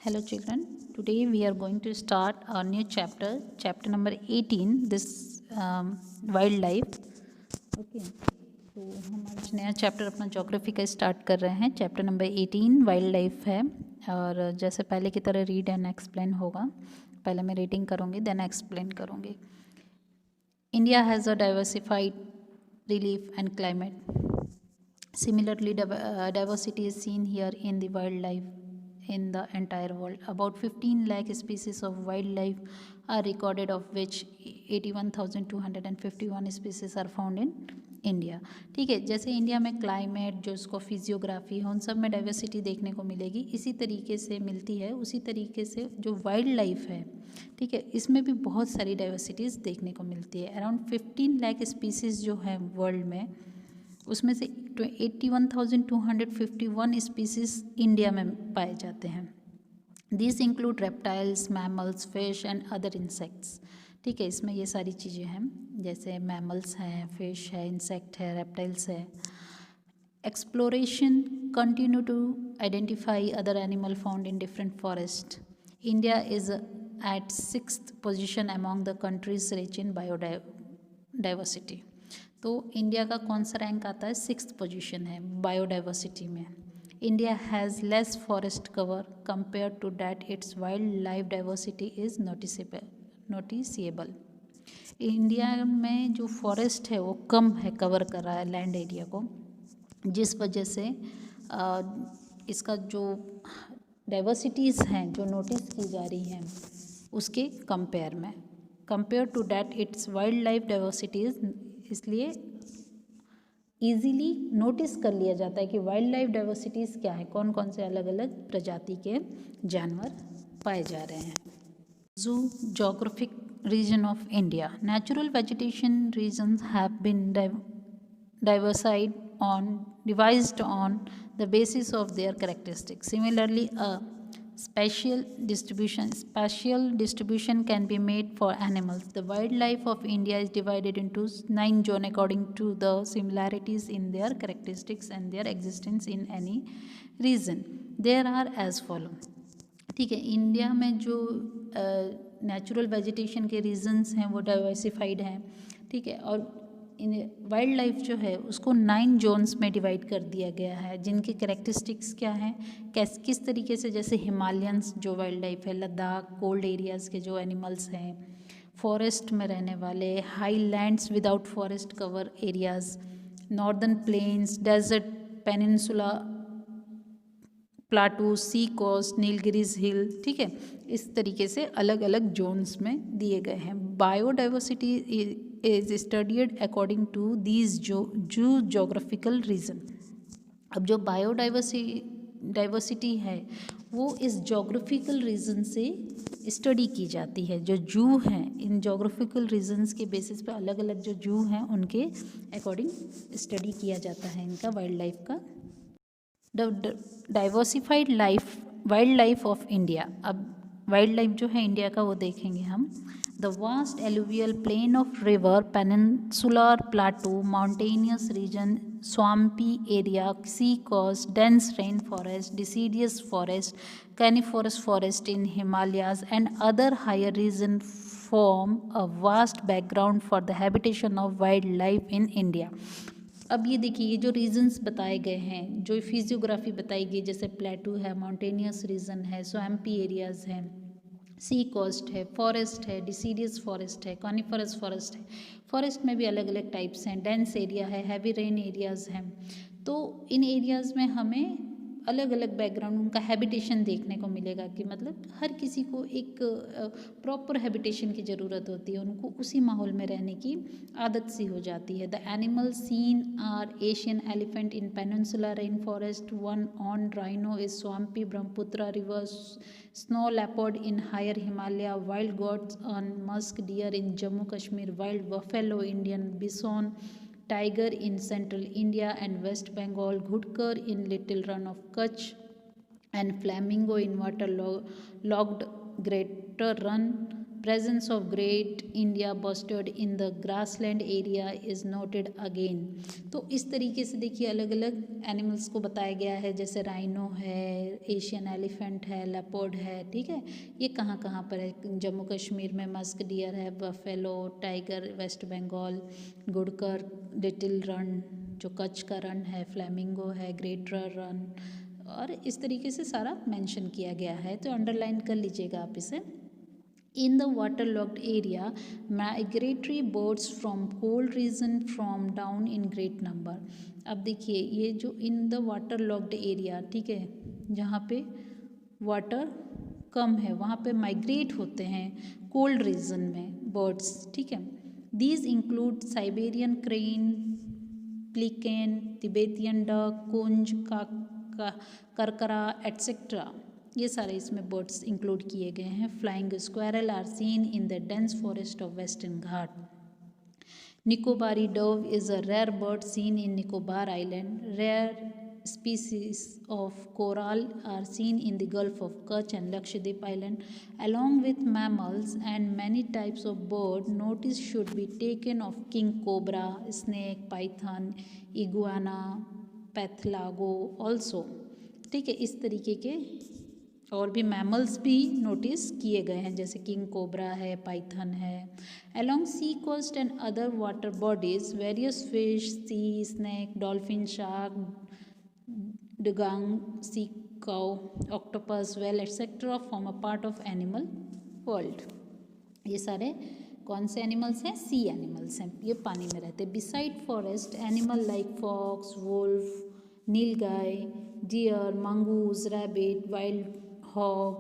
Hello children, today we are going to start our new chapter, chapter number 18, this wildlife. Okay तो हम आज नया chapter अपना geography का स्टार्ट कर रहे हैं. चैप्टर नंबर 18 वाइल्ड लाइफ है और जैसे पहले की तरह रीड एंड एक्सप्लेन होगा. पहले मैं रीडिंग करूँगी देन एक्सप्लेन करूँगी. India has a diversified relief and climate. Similarly, diversity is seen here in the wildlife in the entire world. About 15 lakh species of wildlife are recorded, of which 81,251 species are found in India. ठीक है, जैसे India में climate जो उसको physiography है उन सब में डाइवर्सिटी देखने को मिलेगी, इसी तरीके से मिलती है. उसी तरीके से जो वाइल्ड लाइफ है, ठीक है, इसमें भी बहुत सारी डाइवर्सिटीज़ देखने को मिलती है. अराउंड 15 लाख स्पीसीज़ जो है वर्ल्ड में, उसमें से 81,251 स्पीसीज़ इंडिया में पाए जाते हैं. This include reptiles, mammals, fish and other insects. ठीक है, इसमें ये सारी चीज़ें हैं, जैसे मैमल्स हैं, फिश है, इंसेक्ट है, रेप्टाइल्स है. Exploration continue to identify other animal found in different forest. India is at 6th position among the countries rich in biodiversity. तो इंडिया का कौन सा रैंक आता है? 6th पोजीशन है बायोडाइवर्सिटी में. India has less forest cover compare to that its wild life diversity is noticeable. India में जो फॉरेस्ट है वो कम है, कवर कर रहा है लैंड एरिया को, जिस वजह से इसका जो डाइवर्सिटीज़ हैं जो नोटिस की जा रही हैं उसके compare to that its wild life diversities, इसलिए ईजीली नोटिस कर लिया जाता है कि वाइल्ड लाइफ डाइवर्सिटीज़ क्या है, कौन कौन से अलग अलग प्रजाति के जानवर पाए जा रहे हैं. Zoogeographic region of India. Natural vegetation regions have been devised on the basis of their characteristics. Similarly, a spatial distribution can be made for animals. The wildlife of India is divided into 9 zones according to the similarities in their characteristics and their existence in any region. There are as follow. ठीक है, India में जो natural vegetation के regions हैं वो diversified हैं. ठीक है, और वाइल्ड लाइफ जो है उसको 9 जोन्स में डिवाइड कर दिया गया है, जिनके कैरेक्टरिस्टिक्स क्या हैं, किस तरीके से, जैसे हिमालयंस जो वाइल्ड लाइफ है, लद्दाख कोल्ड एरियाज़ के जो एनिमल्स हैं, फॉरेस्ट में रहने वाले, highlands without forest cover areas, northern plains, desert, peninsula, plateau, sea coast, Nilgiris hill. ठीक है, इस तरीके से अलग अलग जोन्स में दिए गए हैं. Biodiversity is studied according to these geographical region. अब जो बायोडाइवर्सिटी है वो इस जोग्राफिकल रीजन से स्टडी की जाती है. जो जू हैं, इन जोग्राफिकल रीजन्स के बेसिस पे अलग अलग जो जू हैं उनके अकॉर्डिंग स्टडी किया जाता है इनका वाइल्ड लाइफ का. Diversified wildlife of India. अब वाइल्ड लाइफ जो है इंडिया का वो देखेंगे हम. The vast alluvial plain of river, peninsular plateau, mountainous region, swampy area, sea coast, dense rain forest, deciduous forest, coniferous forest in Himalayas and other higher region form a vast background for the habitation of wildlife in India. अब ये देखिए, ये जो regions बताए गए हैं, जो physiography बताई गई, जैसे प्लेटू है, माउंटेनियस रीजन है, स्वैम्पी एरियाज़ हैं, सी कोस्ट है, फॉरेस्ट है, डिसीडियस फॉरेस्ट है, कॉनिफरस फॉरेस्ट है. फॉरेस्ट में भी अलग अलग टाइप्स हैं, डेंस एरिया है, हैवी रेन एरियाज़ हैं. तो इन एरियाज़ में हमें अलग अलग बैकग्राउंड, उनका हैबिटेशन देखने को मिलेगा कि मतलब हर किसी को एक प्रॉपर हैबिटेशन की ज़रूरत होती है, उनको उसी माहौल में रहने की आदत सी हो जाती है. The animal seen are Asian elephant in peninsula rain forest, one on rhino is swampy Brahmaputra river, snow leopard in higher Himalaya, wild goats on musk deer in Jammu Kashmir, wild buffalo, Indian bison tiger in central India and West Bengal, ghudkar in Little Run of Kutch, and flamingo in waterlogged Greater Run presence of great India bustard in the grassland area is noted again। तो इस तरीके से देखिए अलग अलग animals को बताया गया है, जैसे राइनो है, एशियन एलिफेंट है, लेपर्ड है, ठीक है। ये कहाँ कहाँ पर है, जम्मू कश्मीर में मस्क डियर है, बफेलो, टाइगर वेस्ट बंगाल, गुड़कर, लिटिल रन जो कच्छ का रन है, फ्लैमिंगो है, ग्रेटर रन, और इस तरीके से सारा मेंशन किया गया है, तो अंडरलाइन कर लीजिएगा आप इसे। In the waterlogged area, migratory birds from cold region from down in great number। अब देखिए ये जो in the waterlogged area, ठीक है, जहाँ पे वाटर कम है वहाँ पे माइग्रेट होते हैं कोल्ड रीजन में बर्ड्स, ठीक है। These include Siberian crane, pelican, Tibetan duck, कुंज, करकरा एट्सेट्रा, ये सारे इसमें बर्ड्स इंक्लूड किए गए हैं। Flying squirrel are seen in the dense forest of western Ghat. Nicobari dove is a rare bird seen in Nicobar island. Rare species of coral are seen in the Gulf of Kutch and Lakshadweep Island. Along with mammals and many types of bird, notice should be taken of king cobra, snake, python, iguana, पैथलागो also, ठीक है। इस तरीके के और भी mammals भी notice किए गए हैं, जैसे किंग कोबरा है, पाइथन है। Along sea coast and other water bodies various fish, sea snake, dolphin, shark, dugong, sea cow, octopus, whale etcetera form a part of animal world. ये सारे कौन से एनिमल्स हैं? सी एनिमल्स हैं, ये पानी में रहते हैं। Beside forest animal like fox, wolf, nilgai, deer, mongoose, rabbit, wild hog,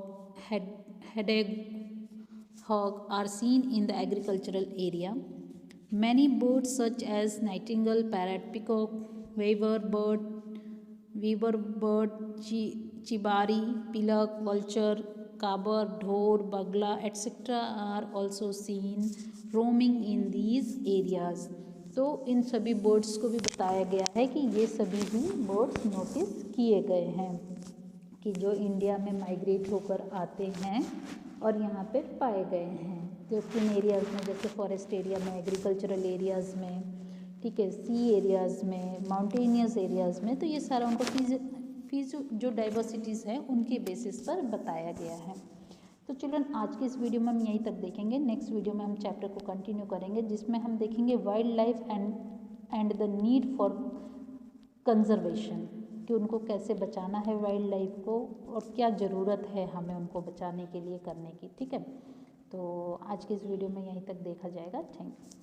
hedgehog are seen in the agricultural area. Many birds such as nightingale, parrot, peacock, weaver bird, chibari, pilak, vulture, kabar, dhor, bagla, etc. are also seen roaming in these areas। तो इन सभी birds को भी बताया गया है कि ये सभी भी बर्ड्स नोटिस किए गए हैं कि जो इंडिया में माइग्रेट होकर आते हैं और यहाँ पे पाए गए हैं। तो किन एरियाज़ में, जैसे फॉरेस्ट एरिया में, एग्रीकल्चरल एरियाज़ में, ठीक है, सी एरियाज़ में, माउंटेनियस एरियाज़ में, तो ये सारा उनको फीज जो डाइवर्सिटीज़ है उनके बेसिस पर बताया गया है। तो चिल्ड्रन आज की इस वीडियो में हम यहीं तक देखेंगे। नेक्स्ट वीडियो में हम चैप्टर को कंटिन्यू करेंगे, जिसमें हम देखेंगे wild life and the need for conservation, कि उनको कैसे बचाना है वाइल्ड लाइफ को और क्या ज़रूरत है हमें उनको बचाने के लिए करने की, ठीक है। तो आज की इस वीडियो में यहीं तक देखा जाएगा। Thank you.